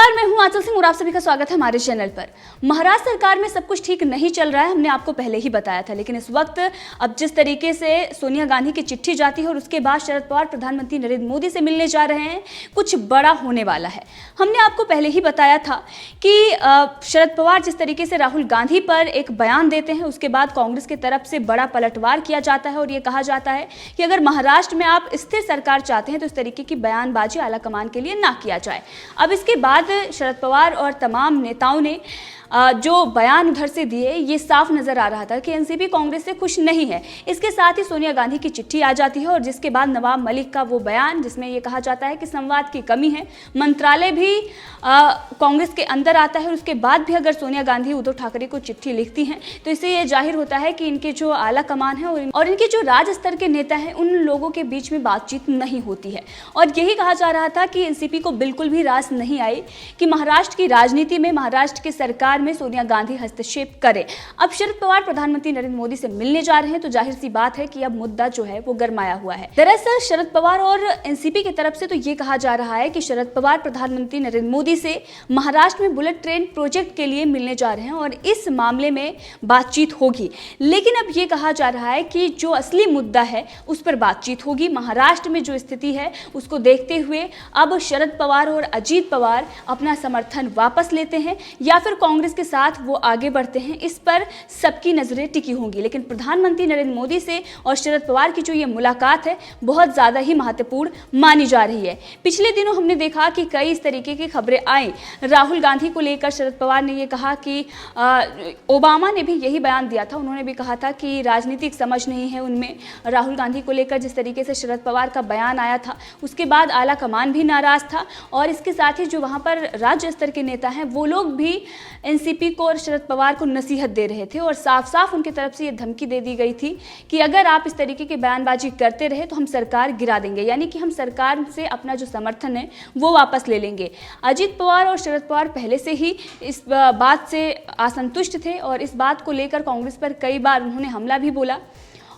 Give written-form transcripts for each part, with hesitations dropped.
नमस्कार, मैं हूं आंचल सिंह और आप सभी का स्वागत है हमारे चैनल पर। महाराष्ट्र सरकार में सब कुछ ठीक नहीं चल रहा है, हमने आपको पहले ही बताया था। लेकिन इस वक्त अब जिस तरीके से सोनिया गांधी की चिट्ठी जाती है और उसके बाद शरद पवार प्रधानमंत्री नरेंद्र मोदी से मिलने जा रहे हैं, कुछ बड़ा होने वाला है। हमने आपको पहले ही बताया था कि शरद पवार जिस तरीके से राहुल गांधी पर एक बयान देते हैं, उसके बाद कांग्रेस की तरफ से बड़ा पलटवार किया जाता है और ये कहा जाता है कि अगर महाराष्ट्र में आप स्थिर सरकार चाहते हैं तो इस तरीके की बयानबाजी आलाकमान के लिए ना किया जाए। अब इसके बाद शरद पवार और तमाम नेताओं ने जो बयान उधर से दिए, ये साफ नजर आ रहा था कि एनसीपी कांग्रेस से खुश नहीं है। इसके साथ ही सोनिया गांधी की चिट्ठी आ जाती है और जिसके बाद नवाब मलिक का वो बयान जिसमें ये कहा जाता है कि संवाद की कमी है, मंत्रालय भी कांग्रेस के अंदर आता है। और उसके बाद भी अगर सोनिया गांधी उद्धव ठाकरे को चिट्ठी लिखती हैं तो इससे ये जाहिर होता है कि इनके जो आला कमान है और इनके जो राज स्तर के नेता हैं, उन लोगों के बीच में बातचीत नहीं होती है। और यही कहा जा रहा था कि एनसीपी को बिल्कुल भी रास नहीं आई कि महाराष्ट्र की राजनीति में, महाराष्ट्र की सरकार में सोनिया गांधी हस्तक्षेप करे। अब शरद पवार प्रधानमंत्री नरेंद्र मोदी से मिलने जा रहे हैं तो जाहिर सी बात है कि अब मुद्दा जो है वो गरमाया हुआ है। दरअसल शरद पवार और एनसीपी की तरफ से तो ये कहा जा रहा है कि शरद पवार प्रधानमंत्री नरेंद्र मोदी से महाराष्ट्र में बुलेट ट्रेन प्रोजेक्ट के लिए मिलने जा रहे हैं और इस मामले में बातचीत होगी। लेकिन अब ये कहा जा रहा है कि जो असली मुद्दा है उस पर बातचीत होगी। महाराष्ट्र में जो स्थिति है उसको देखते हुए अब शरद पवार और अजीत पवार अपना समर्थन वापस लेते हैं या फिर कांग्रेस के साथ वो आगे बढ़ते हैं, इस पर सबकी नजरें टिकी होंगी। लेकिन प्रधानमंत्री नरेंद्र मोदी से और शरद पवार की जो ये मुलाकात है बहुत ज्यादा ही महत्वपूर्ण मानी जा रही है। पिछले दिनों हमने देखा कि कई इस तरीके की खबरें आई। राहुल गांधी को लेकर शरद पवार ने ये कहा कि ओबामा ने भी यही बयान दिया था, उन्होंने भी कहा था कि राजनीतिक समझ नहीं है उनमें। राहुल गांधी को लेकर जिस तरीके से शरद पवार का बयान आया था, उसके बाद आला कमान भी नाराज था और इसके साथ ही जो वहां पर राज्य स्तर के नेता हैं वो लोग भी एनसीपी को और शरद पवार को नसीहत दे रहे थे और साफ साफ उनकी तरफ से ये धमकी दे दी गई थी कि अगर आप इस तरीके की बयानबाजी करते रहे तो हम सरकार गिरा देंगे, यानी कि हम सरकार से अपना जो समर्थन है वो वापस ले लेंगे। अजीत पवार और शरद पवार पहले से ही इस बात से असंतुष्ट थे और इस बात को लेकर कांग्रेस पर कई बार उन्होंने हमला भी बोला।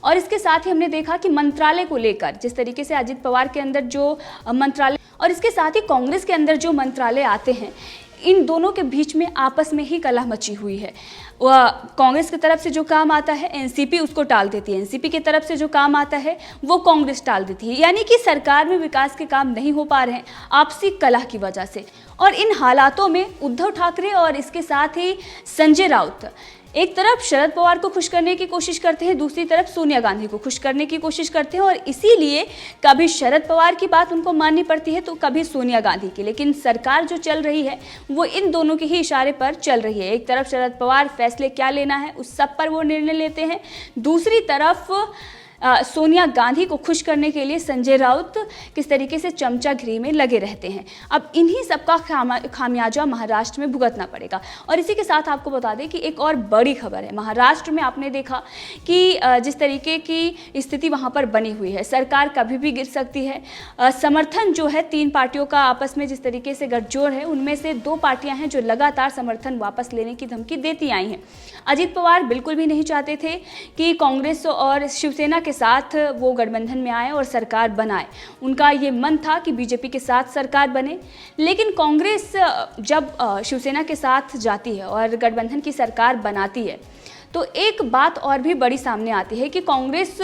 और इसके साथ ही हमने देखा कि मंत्रालय को लेकर जिस तरीके से अजीत पवार के अंदर जो मंत्रालय और इसके साथ ही कांग्रेस के अंदर जो मंत्रालय आते हैं, इन दोनों के बीच में आपस में ही कलह मची हुई है। कांग्रेस की तरफ से जो काम आता है एनसीपी उसको टाल देती है, एनसीपी की तरफ से जो काम आता है वो कांग्रेस टाल देती है, यानी कि सरकार में विकास के काम नहीं हो पा रहे हैं आपसी कलह की वजह से। और इन हालातों में उद्धव ठाकरे और इसके साथ ही संजय राउत एक तरफ शरद पवार को खुश करने की कोशिश करते हैं, दूसरी तरफ सोनिया गांधी को खुश करने की कोशिश करते हैं और इसीलिए कभी शरद पवार की बात उनको माननी पड़ती है तो कभी सोनिया गांधी की। लेकिन सरकार जो चल रही है वो इन दोनों के ही इशारे पर चल रही है। एक तरफ शरद पवार फैसले क्या लेना है उस सब पर वो निर्णय लेते हैं, दूसरी तरफ सोनिया गांधी को खुश करने के लिए संजय राउत किस तरीके से चमचागिरी में लगे रहते हैं। अब इन्हीं सबका खामियाजा महाराष्ट्र में भुगतना पड़ेगा। और इसी के साथ आपको बता दें कि एक और बड़ी खबर है। महाराष्ट्र में आपने देखा कि जिस तरीके की स्थिति वहां पर बनी हुई है, सरकार कभी भी गिर सकती है। समर्थन जो है तीन पार्टियों का आपस में जिस तरीके से गठजोड़ है, उनमें से दो पार्टियां हैं जो लगातार समर्थन वापस लेने की धमकी देती आई हैं। अजीत पवार बिल्कुल भी नहीं चाहते थे कि कांग्रेस और शिवसेना के साथ वो गठबंधन में आए और सरकार बनाए। उनका ये मन था कि बीजेपी के साथ सरकार बने। लेकिन कांग्रेस जब शिवसेना के साथ जाती है और गठबंधन की सरकार बनाती है तो एक बात और भी बड़ी सामने आती है कि कांग्रेस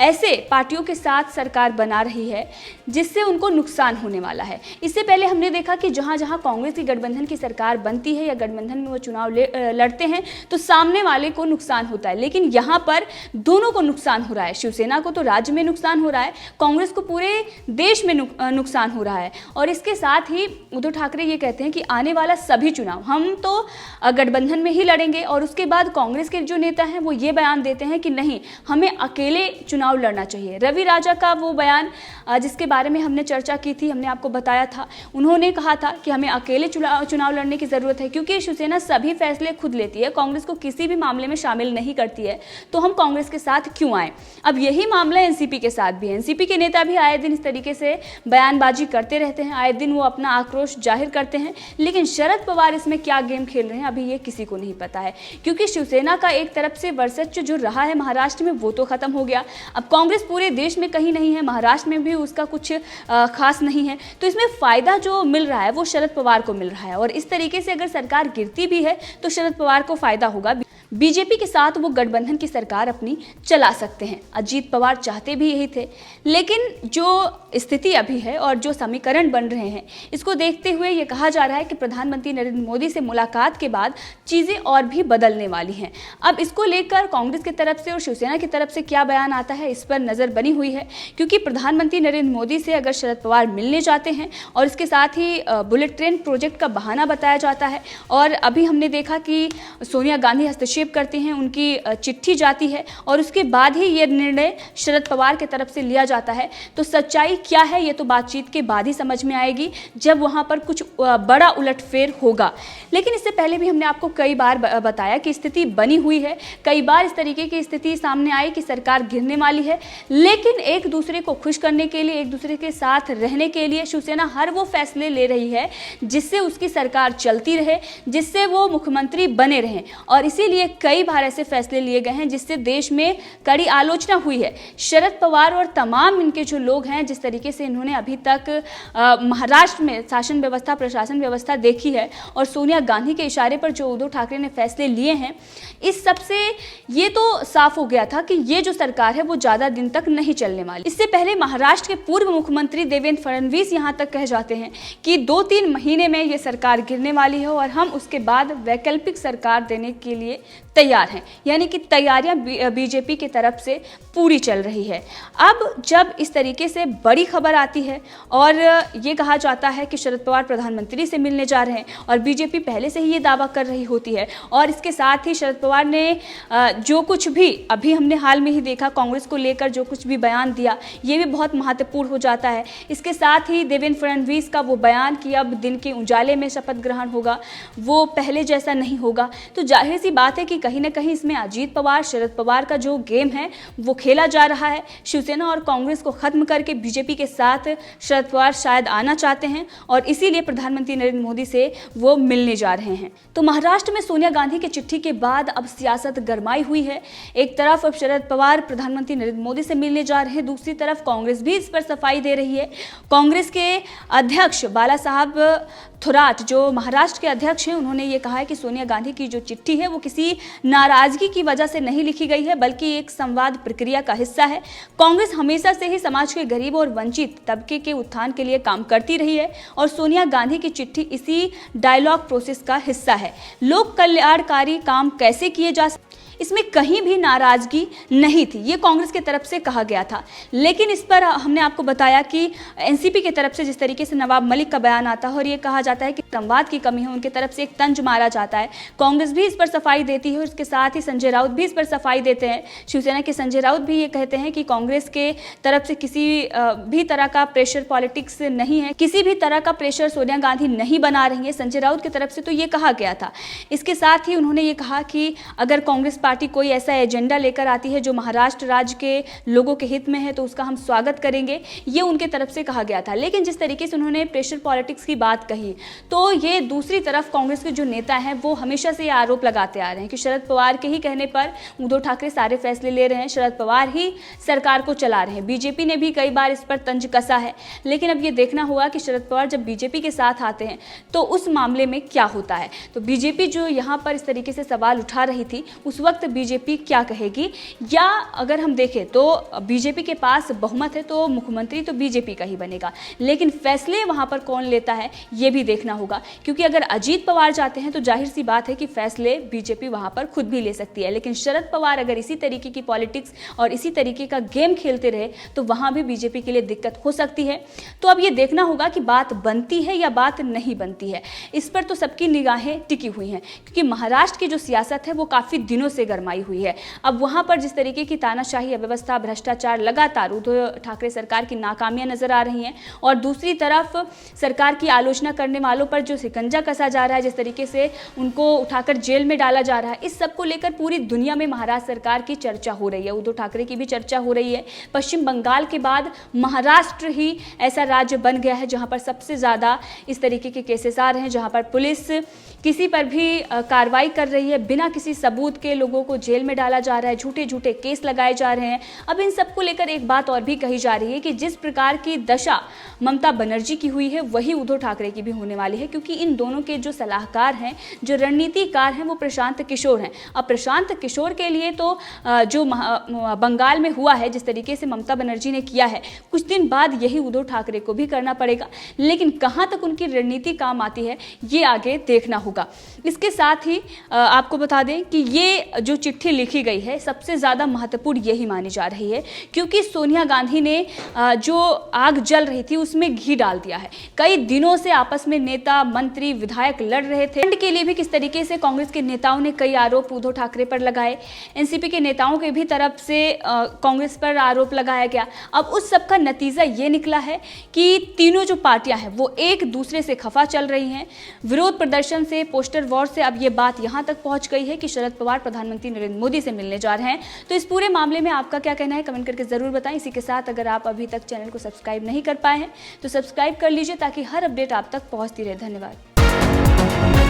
ऐसे पार्टियों के साथ सरकार बना रही है जिससे उनको नुकसान होने वाला है। इससे पहले हमने देखा कि जहां जहां कांग्रेस की गठबंधन की सरकार बनती है या गठबंधन में वो चुनाव लड़ते हैं तो सामने वाले को नुकसान होता है, लेकिन यहाँ पर दोनों को नुकसान हो रहा है। शिवसेना को तो राज्य में नुकसान हो रहा है, कांग्रेस को पूरे देश में नुकसान हो रहा है। और इसके साथ ही उद्धव ठाकरे ये कहते हैं कि आने वाला सभी चुनाव हम तो गठबंधन में ही लड़ेंगे और उसके बाद कांग्रेस के जो नेता हैं वो ये बयान देते हैं कि नहीं, हमें अकेले चुनाव लड़ना चाहिए। रवि राजा का वो बयान जिसके बारे में हमने चर्चा की थी, हमने आपको बताया था, उन्होंने कहा था कि हमें अकेले चुनाव लड़ने की जरूरत है क्योंकि शिवसेना सभी फैसले खुद लेती है, कांग्रेस को किसी भी मामले में शामिल नहीं करती है, तो हम कांग्रेस के साथ क्यों आए। अब यही मामला एनसीपी के साथ भी है। एनसीपी के नेता भी आए दिन इस तरीके से बयानबाजी करते रहते हैं, आए दिन वो अपना आक्रोश जाहिर करते हैं। लेकिन शरद पवार इसमें क्या गेम खेल रहे हैं अभी ये किसी को नहीं पता है, क्योंकि शिवसेना का एक तरफ से वर्चस्व जो रहा है महाराष्ट्र में वो तो खत्म हो गया। अब कांग्रेस पूरे देश में कहीं नहीं है, महाराष्ट्र में भी उसका कुछ खास नहीं है। तो इसमें फायदा जो मिल रहा है वो शरद पवार को मिल रहा है, और इस तरीके से अगर सरकार गिरती भी है तो शरद पवार को फायदा होगा। बीजेपी के साथ वो गठबंधन की सरकार अपनी चला सकते हैं। अजीत पवार चाहते भी यही थे, लेकिन जो स्थिति अभी है और जो समीकरण बन रहे हैं इसको देखते हुए ये कहा जा रहा है कि प्रधानमंत्री नरेंद्र मोदी से मुलाकात के बाद चीज़ें और भी बदलने वाली हैं। अब इसको लेकर कांग्रेस की तरफ से और शिवसेना की तरफ से क्या बयान आता है इस पर नज़र बनी हुई है, क्योंकि प्रधानमंत्री नरेंद्र मोदी से अगर शरद पवार मिलने जाते हैं और इसके साथ ही बुलेट ट्रेन प्रोजेक्ट का बहाना बताया जाता है, और अभी हमने देखा कि सोनिया गांधी हस्तक्षेप करती हैं, उनकी चिट्ठी जाती है और उसके बाद ही ये निर्णय शरद पवार की तरफ से लिया जाता है। तो सच्चाई क्या है ये तो बातचीत के बाद ही समझ में आएगी, जब वहाँ पर कुछ बड़ा उलटफेर होगा। लेकिन इससे पहले भी हमने आपको कई बार बताया कि स्थिति बनी हुई है, कई बार इस तरीके की स्थिति सामने आई कि सरकार गिरने वाली है, लेकिन एक दूसरे को खुश करने के लिए, एक दूसरे के साथ रहने के लिए शिवसेना हर वो फैसले ले रही है जिससे उसकी सरकार चलती रहे, जिससे वो मुख्यमंत्री बने रहें। और इसीलिए कई बार ऐसे फैसले लिए गए हैं जिससे देश में कड़ी आलोचना हुई है। शरद पवार और तमाम इनके जो लोग हैं, जिस तरीके से इन्होंने अभी तक महाराष्ट्र में शासन व्यवस्था, प्रशासन व्यवस्था देखी है, और सोनिया गांधी के इशारे पर जो उद्धव ठाकरे ने फैसले लिए हैं, इस सब से ये तो साफ हो गया था कि ये जो सरकार है वो ज़्यादा दिन तक नहीं चलने वाली। इससे पहले महाराष्ट्र के पूर्व मुख्यमंत्री देवेंद्र फडणवीस यहाँ तक कह जाते हैं कि 2-3 महीने में ये सरकार गिरने वाली है और हम उसके बाद वैकल्पिक सरकार देने के लिए तैयार हैं। यानी कि तैयारियां बीजेपी की तरफ से पूरी चल रही है। अब जब इस तरीके से बड़ी खबर आती है और ये कहा जाता है कि शरद पवार प्रधानमंत्री से मिलने जा रहे हैं, और बीजेपी पहले से ही ये दावा कर रही होती है, और इसके साथ ही शरद पवार ने जो कुछ भी अभी हमने हाल में ही देखा कांग्रेस को लेकर जो कुछ भी बयान दिया, ये भी बहुत महत्वपूर्ण हो जाता है। इसके साथ ही देवेंद्र फडणवीस का वो बयान कि अब दिन के उजाले में शपथ ग्रहण होगा, वो पहले जैसा नहीं होगा। तो जाहिर सी बात है कि कहीं ना कहीं इसमें अजीत पवार, शरद पवार का जो गेम है वो खेला जा रहा है। शिवसेना और कांग्रेस को खत्म करके बीजेपी के साथ शरद पवार शायद आना चाहते हैं, और इसीलिए प्रधानमंत्री नरेंद्र मोदी से वो मिलने जा रहे हैं। तो महाराष्ट्र में सोनिया गांधी की चिट्ठी के बाद अब सियासत गरमाई हुई है। एक तरफ अब शरद पवार प्रधानमंत्री नरेंद्र मोदी से मिलने जा रहे हैं, दूसरी तरफ कांग्रेस भी इस पर सफाई दे रही है। कांग्रेस के अध्यक्ष बाला साहब थोराट, जो महाराष्ट्र के अध्यक्ष हैं, उन्होंने ये कहा है कि सोनिया गांधी की जो चिट्ठी है वो किसी नाराजगी की वजह से नहीं लिखी गई है, बल्कि एक संवाद प्रक्रिया का हिस्सा है। कांग्रेस हमेशा से ही समाज के गरीब और वंचित तबके के उत्थान के लिए काम करती रही है, और सोनिया गांधी की चिट्ठी इसी डायलॉग प्रोसेस का हिस्सा है। लोक कल्याणकारी काम कैसे किए जा सकते, इसमें कहीं भी नाराजगी नहीं थी, ये कांग्रेस की तरफ से कहा गया था। लेकिन इस पर हमने आपको बताया कि एनसीपी की तरफ से जिस तरीके से नवाब मलिक का बयान आता है और ये कहा जाता है कि संवाद की कमी है, उनकी तरफ से एक तंज मारा जाता है। कांग्रेस भी इस पर सफाई देती है, और इसके साथ ही संजय राउत भी इस पर सफाई देते हैं। शिवसेना के संजय राउत भी ये कहते हैं कि कांग्रेस के तरफ से किसी भी तरह का प्रेशर पॉलिटिक्स नहीं है, किसी भी तरह का प्रेशर सोनिया गांधी नहीं बना रही है। संजय राउत की तरफ से तो ये कहा गया था। इसके साथ ही उन्होंने ये कहा कि अगर कांग्रेस पार्टी कोई ऐसा एजेंडा लेकर आती है जो महाराष्ट्र राज्य के लोगों के हित में है तो उसका हम स्वागत करेंगे, ये उनके तरफ से कहा गया था। लेकिन जिस तरीके से उन्होंने प्रेशर पॉलिटिक्स की बात कही, तो ये दूसरी तरफ कांग्रेस के जो नेता हैं वो हमेशा से ये आरोप लगाते आ रहे हैं कि शरद पवार के ही कहने पर उद्धव ठाकरे सारे फैसले ले रहे हैं, शरद पवार ही सरकार को चला रहे हैं। बीजेपी ने भी कई बार इस पर तंज कसा है, लेकिन अब ये देखना होगा कि शरद पवार जब बीजेपी के साथ आते हैं तो उस मामले में क्या होता है। तो बीजेपी जो यहाँ पर इस तरीके से सवाल उठा रही थी, उस वक्त बीजेपी क्या कहेगी, या अगर हम देखें तो बीजेपी के पास बहुमत है तो मुख्यमंत्री तो बीजेपी का ही बनेगा, लेकिन फैसले वहां पर कौन लेता है ये भी देखना होगा। क्योंकि अगर अजीत पवार जाते हैं तो जाहिर सी बात है कि फैसले बीजेपी वहां पर खुद भी ले सकती है, लेकिन शरद पवार अगर इसी तरीके की पॉलिटिक्स और इसी तरीके का गेम खेलते रहे तो वहां भी बीजेपी के लिए दिक्कत हो सकती है। तो अब ये देखना होगा कि बात बनती है या बात नहीं बनती है। इस पर तो सबकी निगाहें टिकी हुई हैं, क्योंकि महाराष्ट्र की जो सियासत है वो काफी दिनों से गरमाई हुई है। अब वहां पर जिस तरीके की तानाशाही, अव्यवस्था, भ्रष्टाचार, लगातार उद्धव ठाकरे सरकार की नाकामियां नजर आ रही हैं, और दूसरी तरफ सरकार की आलोचना करने वालों पर जो शिकंजा कसा जा रहा है, जिस तरीके से उनको उठाकर जेल में डाला जा रहा है, इस सब को लेकर पूरी दुनिया में महाराष्ट्र सरकार की चर्चा हो रही है। उद्धव ठाकरे की भी चर्चा हो रही है। पश्चिम बंगाल के बाद महाराष्ट्र ही ऐसा राज्य बन गया है जहां पर सबसे ज्यादा इस तरीके के केसेस आ रहे हैं, जहां पर पुलिस किसी पर भी कार्रवाई कर रही है बिना किसी सबूत के, लोगों लोगों को जेल में डाला जा रहा है, झूठे झूठे केस लगाए जा रहे हैं। अब इन सबको लेकर एक बात और भी कही जा रही है कि जिस प्रकार की दशा ममता बनर्जी की हुई है वही उद्धव ठाकरे की भी होने वाली है, क्योंकि इन दोनों के जो सलाहकार हैं, जो रणनीतिकार हैं, वो प्रशांत किशोर हैं। अब प्रशांत किशोर के लिए तो जो बंगाल में हुआ है, जिस तरीके से ममता बनर्जी ने किया है, कुछ दिन बाद यही उद्धव ठाकरे को भी करना पड़ेगा। लेकिन कहां तक उनकी रणनीति काम आती है ये आगे देखना होगा। इसके साथ ही आपको बता दें कि ये जो चिट्ठी लिखी गई है सबसे ज़्यादा महत्वपूर्ण यही मानी जा रही है, क्योंकि सोनिया गांधी ने जो आग जल रही थी उसमें घी डाल दिया है। कई दिनों से आपस में नेता, मंत्री, विधायक लड़ रहे थे। फंड के लिए भी किस तरीके से कांग्रेस के नेताओं ने कई आरोप उद्धव ठाकरे पर लगाए, एनसीपी के नेताओं के भी तरफ से कांग्रेस पर आरोप लगाया गया। अब उस सब का नतीजा ये निकला है कि तीनों जो पार्टियां हैं वो एक दूसरे से खफा चल रही हैं। विरोध प्रदर्शन से, पोस्टर वॉर से अब ये बात यहां तक पहुंच गई है कि शरद पवार प्रधानमंत्री नरेंद्र मोदी से मिलने जा रहे हैं। तो इस पूरे मामले में आपका क्या कहना है, कमेंट करके जरूर बताएं। इसी के साथ अगर आप अभी तक चैनल को सब्सक्राइब नहीं कर पाए हैं तो सब्सक्राइब कर लीजिए ताकि हर अपडेट आप तक पहुंचती रहे। धन्यवाद।